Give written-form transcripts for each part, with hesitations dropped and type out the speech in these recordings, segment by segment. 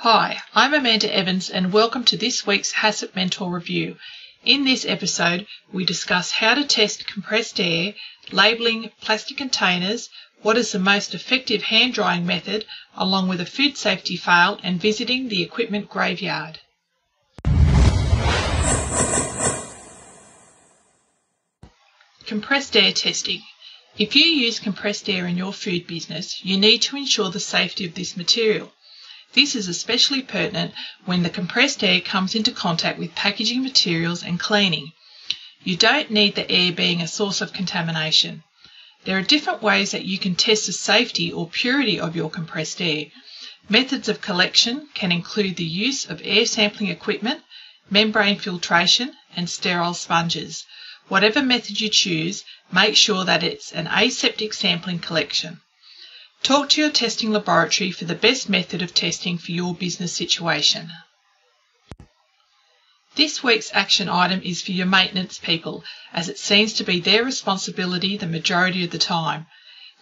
Hi, I'm Amanda Evans and welcome to this week's HACCP Mentor Review. In this episode, we discuss how to test compressed air, labelling plastic containers, what is the most effective hand drying method, along with a food safety fail and visiting the equipment graveyard. Compressed air testing. If you use compressed air in your food business, you need to ensure the safety of this material. This is especially pertinent when the compressed air comes into contact with packaging materials and cleaning. You don't need the air being a source of contamination. There are different ways that you can test the safety or purity of your compressed air. Methods of collection can include the use of air sampling equipment, membrane filtration, and sterile sponges. Whatever method you choose, make sure that it's an aseptic sampling collection. Talk to your testing laboratory for the best method of testing for your business situation. This week's action item is for your maintenance people, as it seems to be their responsibility the majority of the time.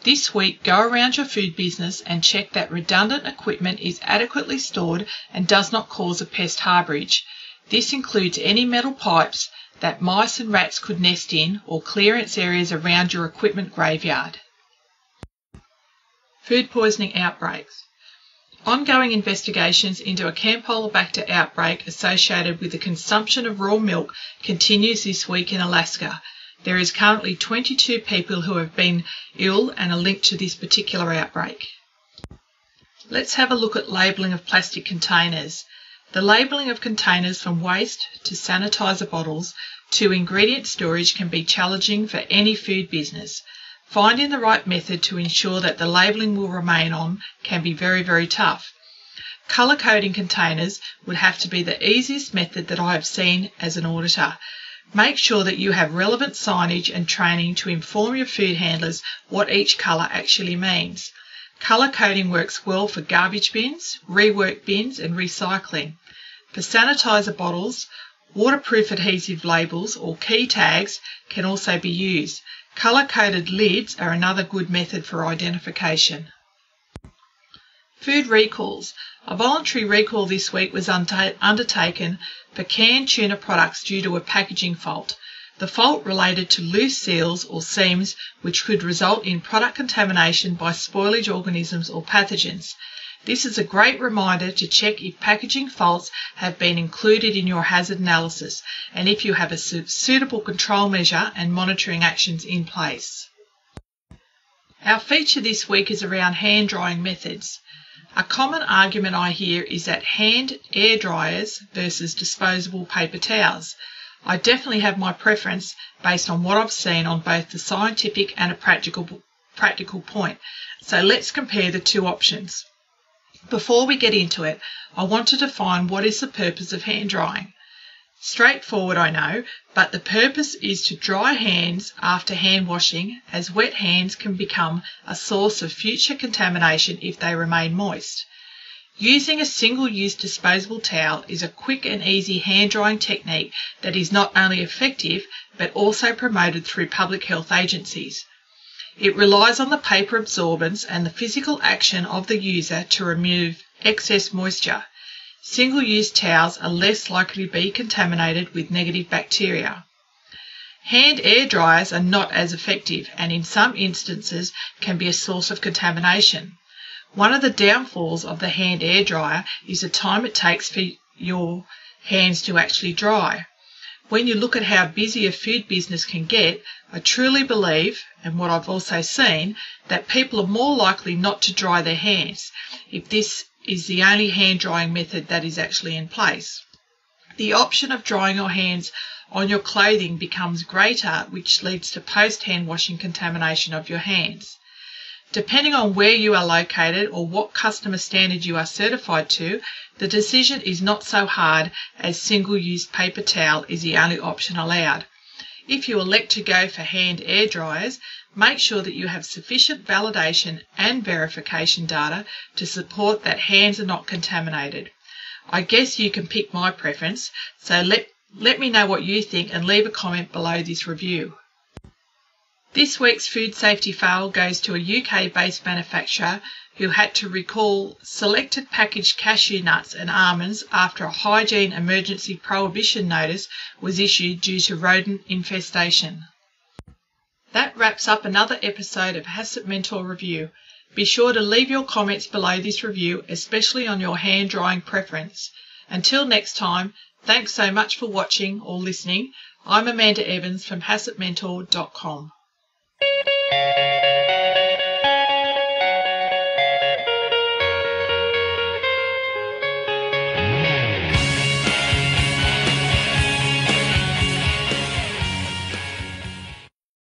This week, go around your food business and check that redundant equipment is adequately stored and does not cause a pest harbourage. This includes any metal pipes that mice and rats could nest in or clearance areas around your equipment graveyard. Food poisoning outbreaks. Ongoing investigations into a Camplylobacter outbreak associated with the consumption of raw milk continues this week in Alaska. There is currently 22 people who have been ill and are linked to this particular outbreak. Let's have a look at labelling of plastic containers. The labelling of containers from waste to sanitizer bottles to ingredient storage can be challenging for any food business. Finding the right method to ensure that the labelling will remain on can be very tough. Colour coding containers would have to be the easiest method that I have seen as an auditor. Make sure that you have relevant signage and training to inform your food handlers what each colour actually means. Colour coding works well for garbage bins, rework bins and recycling. For sanitizer bottles, waterproof adhesive labels or key tags can also be used. Colour-coded lids are another good method for identification. Food recalls. A voluntary recall this week was undertaken for canned tuna products due to a packaging fault. The fault related to loose seals or seams which could result in product contamination by spoilage organisms or pathogens. This is a great reminder to check if packaging faults have been included in your hazard analysis and if you have a suitable control measure and monitoring actions in place. Our feature this week is around hand drying methods. A common argument I hear is that hand air dryers versus disposable paper towels. I definitely have my preference based on what I've seen on both the scientific and a practical point. So let's compare the two options. Before we get into it, I want to define what is the purpose of hand drying. Straightforward, I know, but the purpose is to dry hands after hand washing, as wet hands can become a source of future contamination if they remain moist. Using a single-use disposable towel is a quick and easy hand drying technique that is not only effective but also promoted through public health agencies. It relies on the paper absorbance and the physical action of the user to remove excess moisture. Single-use towels are less likely to be contaminated with negative bacteria. Hand air dryers are not as effective and in some instances can be a source of contamination. One of the downfalls of the hand air dryer is the time it takes for your hands to actually dry. When you look at how busy a food business can get, I truly believe, and what I've also seen, that people are more likely not to dry their hands if this is the only hand drying method that is actually in place. The option of drying your hands on your clothing becomes greater, which leads to post-hand washing contamination of your hands. Depending on where you are located or what customer standard you are certified to, the decision is not so hard as single-use paper towel is the only option allowed. If you elect to go for hand air dryers, make sure that you have sufficient validation and verification data to support that hands are not contaminated. I guess you can pick my preference, so let me know what you think and leave a comment below this review. This week's food safety fail goes to a UK-based manufacturer who had to recall selected packaged cashew nuts and almonds after a hygiene emergency prohibition notice was issued due to rodent infestation. That wraps up another episode of HACCP Mentor Review. Be sure to leave your comments below this review, especially on your hand drying preference. Until next time, thanks so much for watching or listening. I'm Amanda Evans from HACCPmentor.com.